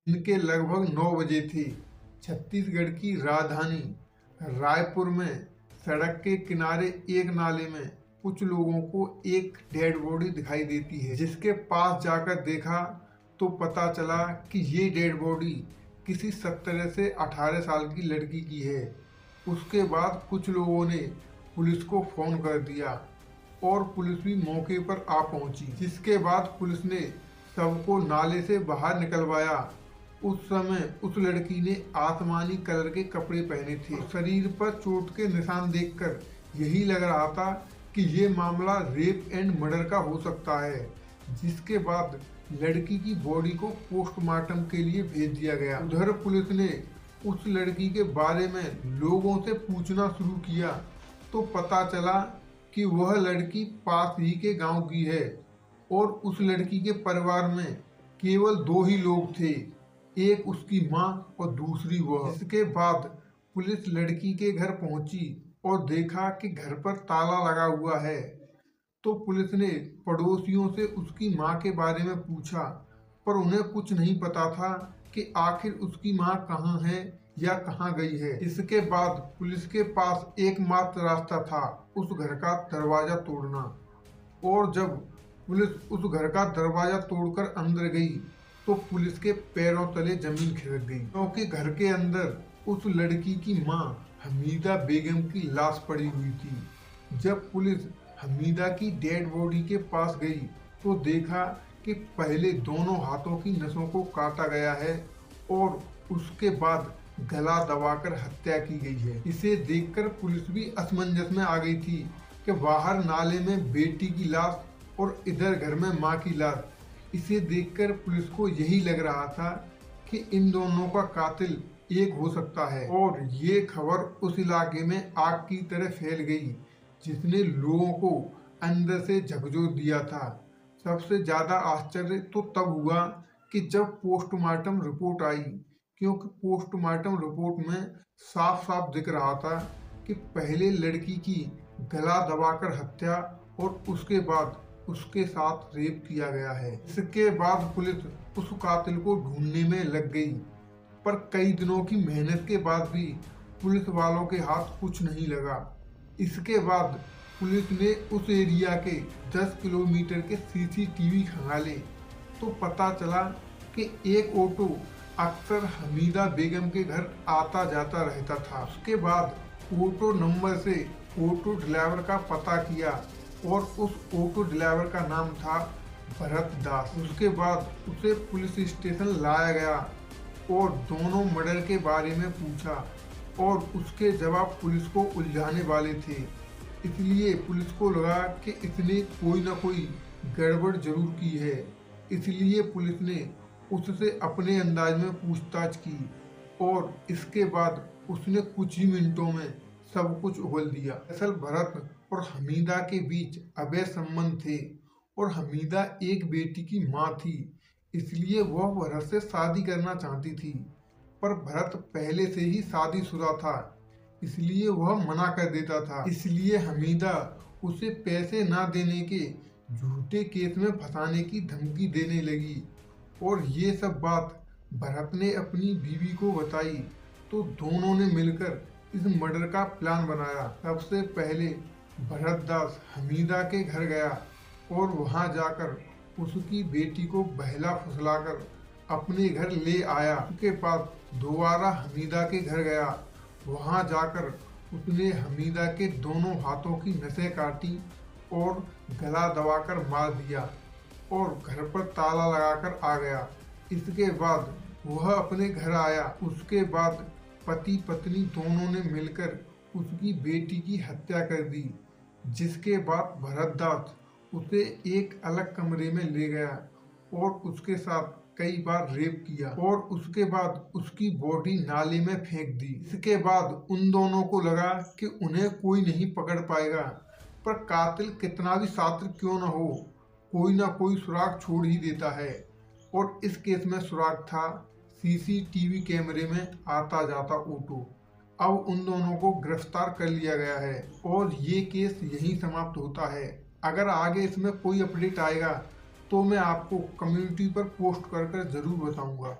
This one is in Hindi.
इनके लगभग 9 बजे थे। छत्तीसगढ़ की राजधानी रायपुर में सड़क के किनारे एक नाले में कुछ लोगों को एक डेड बॉडी दिखाई देती है। जिसके पास जाकर देखा तो पता चला कि ये डेड बॉडी किसी 17 से 18 साल की लड़की की है। उसके बाद कुछ लोगों ने पुलिस को फोन कर दिया और पुलिस भी मौके पर आ पहुंची। जिसके बाद पुलिस ने सबको नाले से बाहर निकलवाया। उस समय उस लड़की ने आसमानी कलर के कपड़े पहने थे। शरीर पर चोट के निशान देखकर यही लग रहा था कि ये मामला रेप एंड मर्डर का हो सकता है। जिसके बाद लड़की की बॉडी को पोस्टमार्टम के लिए भेज दिया गया। उधर पुलिस ने उस लड़की के बारे में लोगों से पूछना शुरू किया तो पता चला कि वह लड़की पास ही के गांव की है और उस लड़की के परिवार में केवल 2 ही लोग थे, एक उसकी माँ और दूसरी वह। इसके बाद पुलिस लड़की के घर पहुंची और देखा कि घर पर ताला लगा हुआ है। तो पुलिस ने पड़ोसियों से उसकी माँ के बारे में पूछा, पर उन्हें कुछ नहीं पता था कि आखिर उसकी माँ कहाँ है या कहाँ गई है। इसके बाद पुलिस के पास एकमात्र रास्ता था उस घर का दरवाजा तोड़ना। और जब पुलिस उस घर का दरवाजा तोड़कर अंदर गई तो पुलिस के पैरों तले जमीन खिसक गई, क्योंकि घर के अंदर उस लड़की की मां हमीदा बेगम की लाश पड़ी हुई थी। जब पुलिस हमीदा की डेड बॉडी के पास गई तो देखा कि पहले दोनों हाथों की नसों को काटा गया है और उसके बाद गला दबाकर हत्या की गई है। इसे देखकर पुलिस भी असमंजस में आ गई थी कि बाहर नाले में बेटी की लाश और इधर घर में मां की लाश। इसे देखकर पुलिस को यही लग रहा था कि इन दोनों का कातिल एक हो सकता है। और ये खबर उस इलाके में आग की तरह फैल गई, जिसने लोगों को अंदर से झकझोर दिया था। सबसे ज्यादा आश्चर्य तो तब हुआ कि जब पोस्टमार्टम रिपोर्ट आई, क्योंकि पोस्टमार्टम रिपोर्ट में साफ साफ दिख रहा था कि पहले लड़की की गला दबाकर हत्या और उसके बाद उसके साथ रेप किया गया है। इसके बाद पुलिस उस कातिल को ढूंढने में लग गई, पर कई दिनों की मेहनत के बाद भी पुलिस वालों के हाथ कुछ नहीं लगा। इसके बाद पुलिस ने उस एरिया के 10 किलोमीटर के सीसीटीवी खंगाले तो पता चला कि एक ऑटो अक्सर हमीदा बेगम के घर आता जाता रहता था। उसके बाद ऑटो नंबर से ऑटो ड्राइवर का पता किया और उस ऑटो ड्राइवर का नाम था भरत दास। उसके बाद उसे पुलिस स्टेशन लाया गया और दोनों मर्डर के बारे में पूछा और उसके जवाब पुलिस को उलझाने वाले थे। इसलिए पुलिस को लगा कि इसने कोई ना कोई गड़बड़ जरूर की है। इसलिए पुलिस ने उससे अपने अंदाज में पूछताछ की और इसके बाद उसने कुछ ही मिनटों में सब कुछ उगल दिया। दरअसल भरत और हमीदा के बीच अवैध संबंध थे और हमीदा एक बेटी की मां थी, इसलिए वह भरत से शादी करना चाहती थी। पर भरत पहले से ही शादीशुदा था, इसलिए वह मना कर देता था। इसलिए हमीदा उसे पैसे ना देने के झूठे केस में फंसाने की धमकी देने लगी और ये सब बात भरत ने अपनी बीवी को बताई तो दोनों ने मिलकर इस मर्डर का प्लान बनाया। सबसे पहले भरत दास हमीदा के घर गया और वहां जाकर उसकी बेटी को बहला फुसलाकर अपने घर ले आया। उसके बाद दोबारा हमीदा के घर गया। वहां जाकर उसने हमीदा के दोनों हाथों की नसें काटी और गला दबाकर मार दिया और घर पर ताला लगाकर आ गया। इसके बाद वह अपने घर आया। उसके बाद पति पत्नी दोनों ने मिलकर उसकी बेटी की हत्या कर दी। जिसके बाद भरत दास उसे एक अलग कमरे में ले गया और उसके साथ कई बार रेप किया और उसके बाद उसकी बॉडी नाले में फेंक दी। इसके बाद उन दोनों को लगा कि उन्हें कोई नहीं पकड़ पाएगा, पर कातिल कितना भी शातिर क्यों न हो, कोई ना कोई सुराग छोड़ ही देता है। और इस केस में सुराग था सीसीटीवी कैमरे में आता जाता ऑटो। अब उन दोनों को गिरफ्तार कर लिया गया है और ये केस यहीं समाप्त होता है। अगर आगे इसमें कोई अपडेट आएगा तो मैं आपको कम्युनिटी पर पोस्ट कर जरूर बताऊंगा।